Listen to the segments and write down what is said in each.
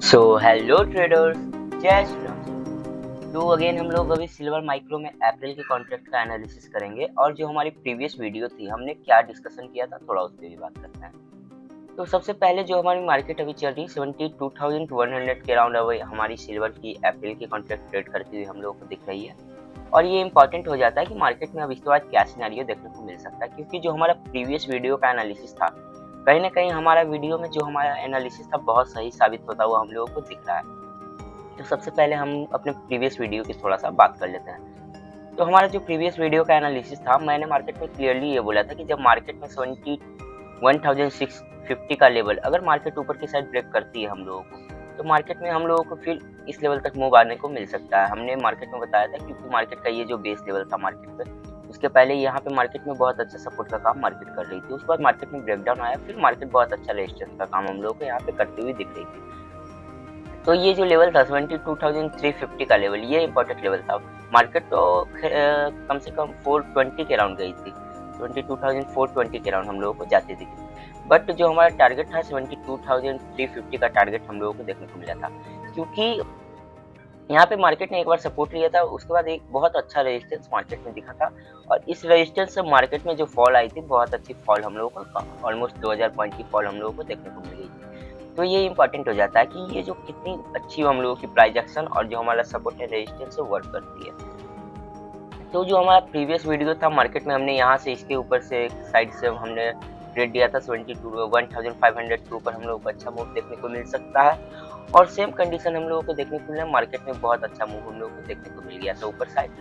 So hello traders, जय श्री राम। तो again हम लोग अभी सिल्वर माइक्रो में अप्रैल के कॉन्ट्रैक्ट का एनालिसिस करेंगे और जो हमारी प्रीवियस वीडियो थी हमने क्या डिस्कशन किया था थोड़ा उस पर भी बात करते हैं। तो सबसे पहले जो हमारी मार्केट अभी चल रही 72,100 के अराउंड अभी हमारी सिल्वर की अप्रैल की कॉन्ट्रैक्ट ट्रेड करती हुई हम लोगों को दिख रही है। और ये इंपॉर्टेंट हो जाता है कि मार्केट में अब इसके बाद क्या सिनेरियो देखने को मिल सकता है, क्योंकि जो हमारा प्रीवियस वीडियो का एनालिसिस था कहीं ना कहीं हमारा वीडियो में जो हमारा एनालिसिस था बहुत सही साबित होता हुआ हम लोगों को दिख रहा है। तो सबसे पहले हम अपने प्रीवियस वीडियो की थोड़ा सा बात कर लेते हैं। तो हमारा जो प्रीवियस वीडियो का एनालिसिस था, मैंने मार्केट में क्लियरली ये बोला था कि जब मार्केट में 71,650 का लेवल अगर मार्केट ऊपर की साइड ब्रेक करती है हम लोगों को, तो मार्केट में हम लोगों को फिर इस लेवल तक मूव आने को मिल सकता है। हमने मार्केट में बताया था क्योंकि मार्केट का ये जो बेस लेवल था मार्केट पे, उसके पहले यहाँ पे मार्केट में बहुत अच्छा सपोर्ट का काम मार्केट कर रही थी। उसके बाद मार्केट में ब्रेकडाउन आया, फिर मार्केट बहुत अच्छा रेजिस्टेंस का काम हम लोगों को यहाँ पे करती हुई दिख रही थी। तो ये जो लेवल था 72,350 का लेवल, ये इंपॉर्टेंट लेवल था। मार्केट तो कम से कम 420 के अराउंड गई थी, 22,420 के अराउंड हम लोगों को जाती थी। बट जो हमारा टारगेट था 72,350 का टारगेट हम लोगों को देखने को मिला था, क्योंकि यहाँ पे मार्केट ने एक बार सपोर्ट लिया था, उसके बाद एक बहुत अच्छा रेजिस्टेंस मार्केट में दिखा था। और इस रेजिस्टेंस से मार्केट में जो फॉल आई थी, बहुत अच्छी फॉल हम लोगों को, ऑलमोस्ट 2000 पॉइंट की फॉल हम लोगों को देखने को मिल गई थी। तो ये इंपॉर्टेंट हो जाता है कि ये जो कितनी अच्छी हम लोगों की प्राइस एक्शन और जो हमारा सपोर्ट है रेजिस्टेंस से वर्क करती है। तो जो हमारा प्रीवियस वीडियो था मार्केट में, हमने यहाँ से इसके ऊपर से साइड से हमने ट्रेड दिया था 1,500 के ऊपर हम लोगों को अच्छा मूव देखने को मिल सकता है। और सेम कंडीशन हम लोगों को देखने को मिला, मार्केट में बहुत अच्छा मूव हम लोगों को देखने को मिल गया था ऊपर साइड।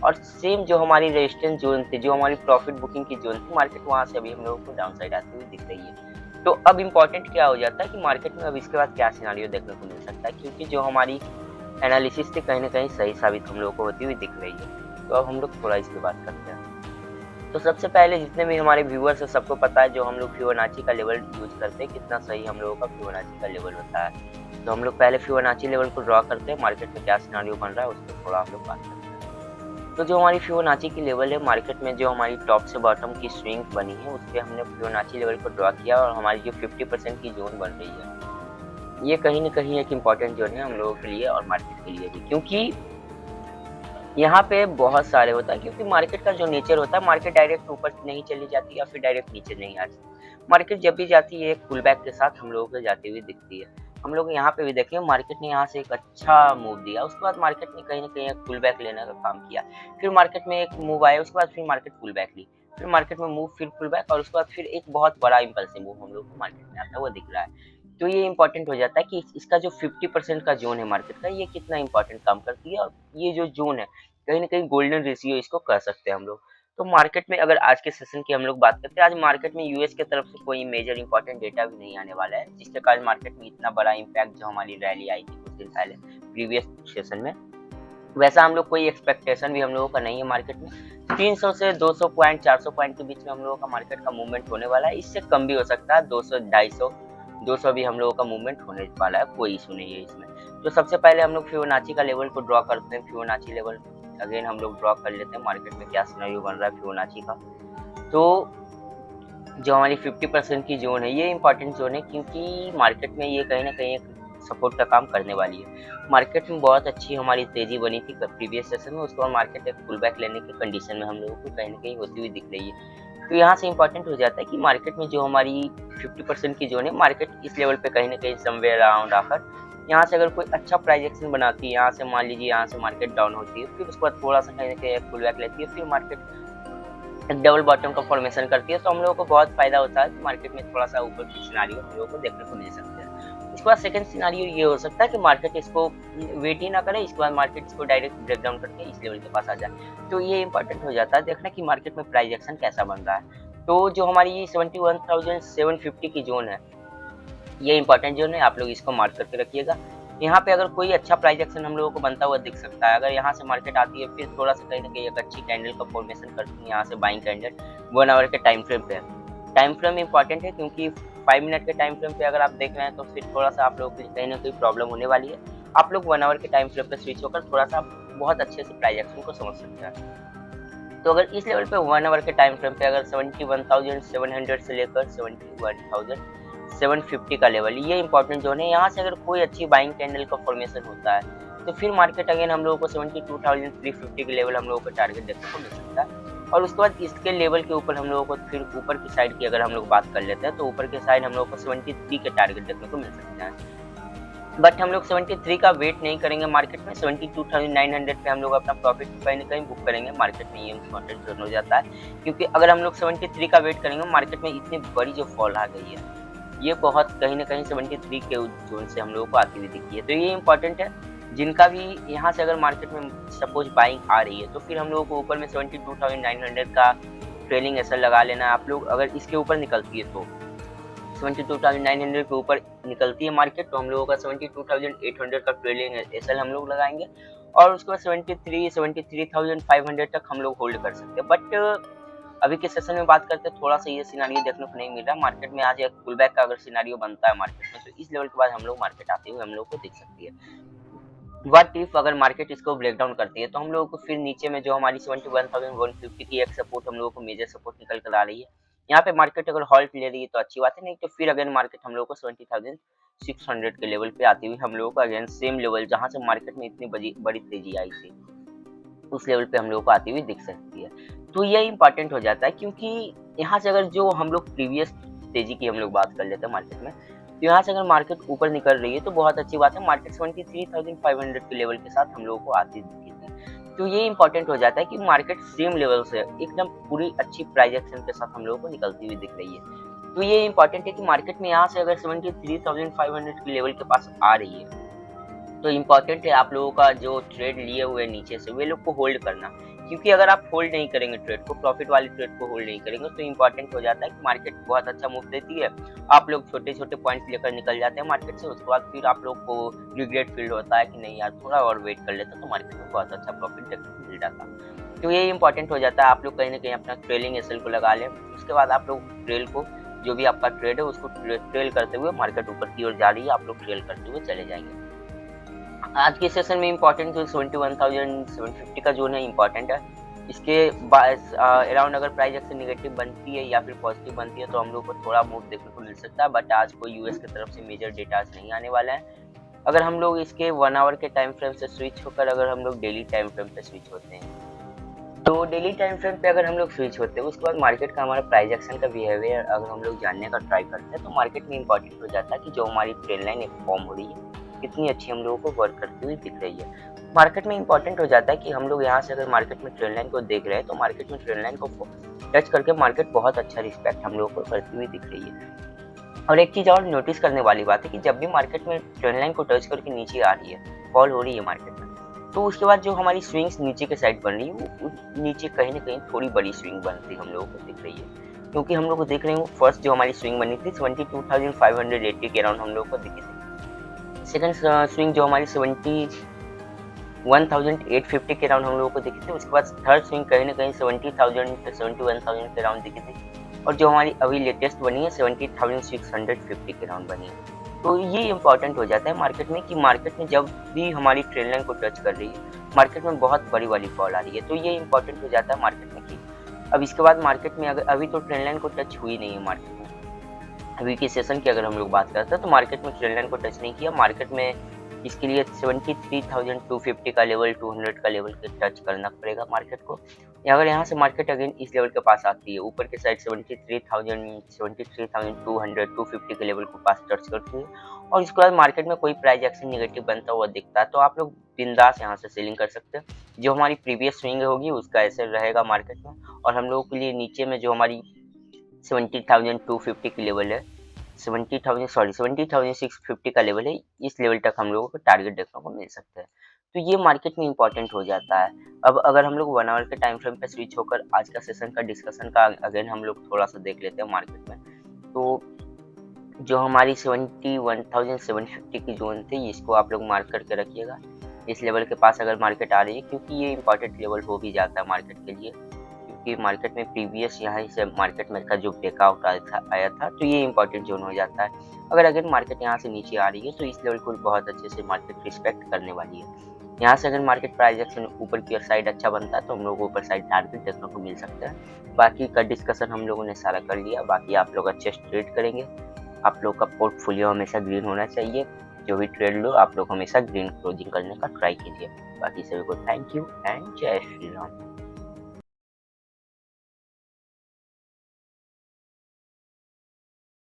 और सेम जो हमारी रेजिस्टेंस जोन थी, जो हमारी प्रॉफिट बुकिंग की जोन थी, मार्केट वहां से अभी हम लोगों को डाउन साइड आती हुई दिख रही है। तो अब इम्पोर्टेंट क्या हो जाता है कि मार्केट में अब इसके बाद क्या सिनारियो देखने को मिल सकता है, क्योंकि जो हमारी एनालिसिस थी कहीं ना कहीं सही साबित हम लोगों को होती हुई दिख रही है। तो अब हम लोग थोड़ा इस पर बात करते हैं। तो सबसे पहले जितने भी हमारे व्यूअर्स है सबको पता है जो हम लोग फिबोनाची का लेवल यूज करते हैं, कितना सही हम लोगों का फिबोनाची का लेवल होता है। तो हम लोग पहले फिबोनाची लेवल को ड्रॉ करते हैं, मार्केट में क्या सिनेरियो बन रहा है उस पर थोड़ा हम लोग बात करते हैं। तो जो हमारी फिबोनाची की लेवल है मार्केट में, जो हमारी टॉप से बॉटम की स्विंग बनी है उस पर हमने फिबोनाची लेवल को ड्रॉ किया और हमारी जो 50% की जोन बन रही है, ये कहीं ना कहीं एक इम्पॉर्टेंट जोन है हम लोगों के लिए और मार्केट के लिए भी, क्योंकि यहाँ पे बहुत सारे होता है। क्योंकि मार्केट का जो नेचर होता है, मार्केट डायरेक्ट ऊपर नहीं चली जाती या फिर डायरेक्ट नीचे नहीं आती। मार्केट जब भी जाती है एक पुल बैक के साथ हम लोगों को जाती हुई दिखती है। हम लोग यहाँ पे भी देखें, मार्केट ने यहाँ से एक अच्छा मूव दिया, उसके बाद मार्केट ने कहीं ना कहीं एक पुल बैक लेने का काम किया। फिर मार्केट में एक मूव आया, उसके बाद फिर मार्केट पुल बैक ली, फिर मार्केट में मूव, फिर पुल बैक, और उसके बाद फिर एक बहुत बड़ा इम्पल्सिव मूव हम लोग को मार्केट में आता हुआ दिख रहा है। तो ये इंपॉर्टेंट हो जाता है कि इसका जो 50% का जोन है मार्केट का, ये कितना इंपॉर्टेंट काम करती है। और ये जो जोन है कहीं न कहीं गोल्डन रेशियो इसको कह सकते हैं हम लोग। तो मार्केट में अगर आज के सेशन की हम लोग बात करते हैं, आज मार्केट में यूएस की तरफ से कोई मेजर इंपॉर्टेंट डेटा भी नहीं आने वाला है, जिसके कारण मार्केट में इतना बड़ा इम्पैक्ट जो हमारी रैली आई थी कुछ दिन पहले प्रीवियस सेशन में, वैसा हम लोग कोई एक्सपेक्टेशन भी हम लोगों का नहीं है मार्केट में। 300 से 200 पॉइंट 400 पॉइंट के बीच में हम लोगों का मार्केट का मूवमेंट होने वाला है, इससे कम भी हो सकता है, 200 250 200 भी हम लोगों का मूवमेंट होने वाला है, कोई इशू नहीं है इसमें। तो सबसे पहले हम लोग फिबोनाची का लेवल को ड्रॉ करते हैं। फिबोनाची लेवल अगेन हम लोग ड्रॉ कर लेते हैं, मार्केट में क्या सिनेरियो बन रहा है फिबोनाची का। तो जो हमारी 50% की जोन है ये इंपॉर्टेंट जोन है, क्योंकि मार्केट में ये कहीं ना कहीं एक सपोर्ट का काम करने वाली है। मार्केट में बहुत अच्छी हमारी तेजी बनी थी प्रीवियस सेशन में, उसके बाद मार्केट एक पुल बैक लेने की कंडीशन में हम लोगों को कहीं ना कहीं होती हुई दिख रही है। तो यहाँ से इंपॉर्टेंट हो जाता है कि मार्केट में जो हमारी 50% की जोन है, मार्केट इस लेवल पे कहीं ना कहीं समवेयर अराउंड आकर यहाँ से अगर कोई अच्छा प्राइस एक्शन बनाती है, यहाँ से मान लीजिए यहाँ से मार्केट डाउन होती है, फिर उसके बाद थोड़ा सा कहीं ना कहीं एक पुल बैक लेती है, फिर मार्केट एक डबल बॉटम का फॉर्मेशन करती है, तो हम लोगों को बहुत फायदा होता है कि मार्केट में थोड़ा सा ऊपर की सिनारियो हम लोगों को देखने को मिल सकते हैं। उसके बाद सेकंड सिनारियो ये हो सकता है कि मार्केट इसको वेट ही ना करे, इसके बाद मार्केट इसको डायरेक्ट ब्रेकडाउन करके इस लेवल के पास आ जाए। तो ये इंपॉर्टेंट हो जाता है देखना कि मार्केट में प्राइस एक्शन कैसा बन रहा है। तो जो हमारी 71,750 की जोन है, ये इंपॉर्टेंट जोन है, आप लोग इसको मार्क करके रखिएगा। यहाँ पे अगर कोई अच्छा प्राइस एक्शन हम लोगों को बनता हुआ दिख सकता है, अगर यहाँ से मार्केट आती है फिर थोड़ा सा कहीं ना कहीं एक अच्छी कैंडल का फॉर्मेशन करती है, यहाँ से बाइंग कैंडल 1 आवर के टाइम फ्रेम पे। टाइम फ्रेम इंपॉर्टेंट है, क्योंकि 5 मिनट के टाइम फ्रेम पे अगर आप देख रहे हैं तो फिर थोड़ा सा आप लोगों को कहीं ना कहीं प्रॉब्लम होने वाली है। आप लोग 1 आवर के टाइम फ्रेम पे स्विच होकर थोड़ा सा बहुत अच्छे से प्राइस एक्शन को समझ सकते हैं। तो अगर इस लेवल पे 1 आवर के टाइम फ्रेम पे अगर 71,700 से लेकर 71,000 750 का लेवल, ये इंपॉर्टेंट जोन है। यहाँ से अगर कोई अच्छी बाइंग कैंडल का फॉर्मेशन होता है तो फिर मार्केट अगेन हम लोगों को 72,350 के लेवल हम लोगों को टारगेट देखने को मिल सकता है। और उसके बाद इसके लेवल के ऊपर हम लोगों को फिर ऊपर की साइड की अगर हम लोग बात कर लेते हैं तो ऊपर के साइड हम लोगों को 73 के टारगेट देखने को मिल सकते हैं। बट हम लोग 73 का वेट नहीं करेंगे मार्केट में, 72,900 पे हम लोग अपना प्रॉफिट कहीं ना कहीं बुक करेंगे मार्केट में, ये इम्पोर्टेंट हो जाता है। क्योंकि अगर हम लोग 73 का वेट करेंगे मार्केट में इतनी बड़ी जो फॉल आ गई है ये बहुत कहीं ना कहीं 73 के जोन से हम लोगों को आती हुई दिखी है। तो ये इंपॉर्टेंट है, जिनका भी यहाँ से अगर मार्केट में सपोज बाइंग आ रही है तो फिर हम लोगों को ऊपर में 72,900 का ट्रेलिंग एसएल लगा लेना है। आप लोग अगर इसके ऊपर निकलती है तो 72,900 के ऊपर निकलती है मार्केट तो हम लोगों का 72,800 का ट्रेलिंग एसएल हम लोग लगाएंगे और उसके बाद 73,500 तक हम लोग होल्ड कर सकते हैं। बट अभी के सेशन में बात करते हैं थोड़ा सा ये सिनारियो देखने को नहीं मिल रहा मार्केट में। आज एक पुल बैक का अगर सिनारियो बनता है मार्केट में तो इस लेवल के बाद हम लोग मार्केट आते हुए हम लोग को दिख सकती है। व्हाट इफ अगर मार्केट इसको ब्रेक डाउन करती है तो हम लोगों को फिर नीचे में जो हमारी 71,150 की एक सपोर्ट हम लोगों को मेजर सपोर्ट निकल कर आ रही है। यहाँ पे मार्केट अगर हॉल्ट ले रही है तो अच्छी बात है, नहीं तो फिर अगेन मार्केट हम लोगों को 70,600 के लेवल पे आती हुई हम लोगों को अगेन सेम लेवल जहां से मार्केट में इतनी बड़ी तेजी आई थी उस लेवल पे हम लोगों को आती हुई दिख सकती है। तो ये इंपॉर्टेंट हो जाता है क्योंकि यहाँ से अगर जो हम लोग प्रीवियस तेजी की हम लोग बात कर लेते हैं मार्केट में तो यहाँ से अगर मार्केट ऊपर निकल रही है तो बहुत अच्छी बात है। मार्केट 73,500 के लेवल के साथ हम लोगों को आती दिखी थी। तो ये इंपॉर्टेंट हो जाता है कि मार्केट सेम लेवल से एकदम पूरी अच्छी प्राइस एक्शन के साथ हम लोगों को निकलती हुई दिख रही है। तो ये इंपॉर्टेंट है कि मार्केट में यहाँ से अगर 73,500 के लेवल के पास आ रही है तो इम्पॉर्टेंट है आप लोगों का जो ट्रेड लिए हुए नीचे से वे लोग को होल्ड करना। क्योंकि अगर आप होल्ड नहीं करेंगे ट्रेड को, प्रॉफिट वाली ट्रेड को होल्ड नहीं करेंगे तो इम्पॉर्टेंट हो जाता है कि मार्केट बहुत अच्छा मूव देती है, आप लोग छोटे छोटे पॉइंट्स लेकर निकल जाते हैं मार्केट से। उसके बाद फिर आप लोग को रिग्रेट फील होता है कि नहीं यार थोड़ा और वेट कर लेता तो मार्केट में बहुत अच्छा प्रॉफिट देखने को मिल जाता। तो ये इंपॉर्टेंट हो जाता है आप लोग कहीं ना कहीं अपना ट्रेलिंग एसएल को लगा लें। उसके बाद आप लोग ट्रेल को जो भी आपका ट्रेड है उसको ट्रेल करते हुए मार्केट ऊपर की ओर जा रही है आप लोग ट्रेल करते हुए चले जाएंगे। आज के सेशन में इम्पोर्टेंट जो 71,750 का जोन है इम्पोर्टेंट है। इसके अराउंड अगर प्राइस एक्शन नेगेटिव बनती है या फिर पॉजिटिव बनती है तो हम लोग को थोड़ा मूव देखने को मिल सकता है। बट आज कोई यूएस की तरफ से मेजर डेटा नहीं आने वाला है। अगर हम लोग इसके 1 आवर के टाइम फ्रेम से स्विच होकर अगर हम लोग डेली टाइम फ्रेम पे स्विच होते हैं तो डेली टाइम फ्रेम पे अगर हम लोग स्विच होते हैं उसके बाद मार्केट का हमारा प्राइस एक्शन का बिहेवियर अगर हम लोग जानने का ट्राई करते हैं तो मार्केट में इम्पोर्टेंट हो जाता है कि जो हमारी ट्रेंड लाइन एक फॉर्म हो रही है कितनी अच्छी हम लोगों को वर्क करती हुई दिख रही है। मार्केट में इंपॉर्टेंट हो जाता है कि हम लोग यहाँ से अगर मार्केट में ट्रेंड लाइन को देख रहे हैं तो मार्केट में ट्रेंड लाइन को टच करके मार्केट बहुत अच्छा रिस्पेक्ट हम लोगों को करती हुई दिख रही है। और एक चीज़ और नोटिस करने वाली बात है कि जब भी मार्केट में ट्रेंड लाइन को टच करके नीचे आ रही है, फॉल हो रही है मार्केट में, तो उसके बाद जो हमारी स्विंग्स नीचे के साइड बन रही है वो नीचे कहीं ना कहीं थोड़ी बड़ी स्विंग बनती हम लोगों को दिख रही है। क्योंकि हम लोग को देख रहे हैं फर्स्ट जो हमारी स्विंग बनी थी 72,580 के अराउंड हम लोग को दिखी थी। सेकंड स्विंग जो हमारी 71,850 के राउंड हम लोगों को दिखी थी। उसके बाद थर्ड स्विंग कहीं ना कहीं 70,000 से 71,000 के राउंड दिखी थी और जो हमारी अभी लेटेस्ट बनी है 70,650 के राउंड बनी है। तो ये इंपॉर्टेंट हो जाता है मार्केट में कि मार्केट में जब भी हमारी ट्रेंड लाइन को टच कर रही है मार्केट में बहुत बड़ी वाली फॉल आ रही है। तो ये इंपॉर्टेंट हो जाता है मार्केट में कि अब इसके बाद मार्केट में अगर अभी तो ट्रेंड लाइन को टच हुई नहीं है मार्केट में, अभी के सेशन की अगर हम लोग बात करते हैं तो मार्केट में ट्रेंड लाइन को टच नहीं किया। मार्केट में इसके लिए 73,250 का लेवल 200 का लेवल के टच करना पड़ेगा मार्केट को। अगर यहाँ से मार्केट अगेन इस लेवल के पास आती है ऊपर के साइड 73,200 250 के लेवल के पास टच करती है और इसके बाद मार्केट में कोई प्राइस एक्शन नेगेटिव बनता हुआ दिखता है तो आप लोग बिंदास यहाँ से सेलिंग कर सकते हैं। जो हमारी प्रीवियस स्विंग होगी उसका ऐसे रहेगा मार्केट में और हम लोगों के लिए नीचे में जो हमारी 70,250 की लेवल है 70,650 का लेवल है, इस लेवल तक हम लोगों को टारगेट देखने को मिल सकता है। तो ये मार्केट में इंपॉर्टेंट हो जाता है। अब अगर हम लोग 1 आवर के टाइम फ्रेम पे स्विच होकर आज का सेशन का डिस्कशन का अगेन हम लोग थोड़ा सा देख लेते हैं मार्केट में। तो जो हमारी 71,750 की जोन थी इसको आप लोग मार्क करके रखिएगा। इस लेवल के पास अगर मार्केट आ रही है क्योंकि ये इंपॉर्टेंट लेवल हो भी जाता है मार्केट के लिए, कि मार्केट में प्रीवियस यहाँ से मार्केट में का जो ब्रेकआउट आया था तो ये इंपॉर्टेंट जोन हो जाता है। अगर अगर मार्केट यहाँ से नीचे आ रही है तो इस लेवल को बहुत अच्छे से मार्केट रिस्पेक्ट करने वाली है। यहाँ से अगर मार्केट प्राइस एक्शन ऊपर की साइड अच्छा बनता है तो हम लोग को ऊपर साइड टारगेट देखने को मिल सकता है। बाकी का डिस्कशन हम लोगों ने सारा कर लिया, बाकी आप लोग अच्छे ट्रेड करेंगे। आप लोग का पोर्टफोलियो हमेशा ग्रीन होना चाहिए। जो भी ट्रेड लो आप लोग हमेशा ग्रीन क्लोजिंग करने का ट्राई कीजिए। बाकी सभी को थैंक यू एंड जय श्री राम।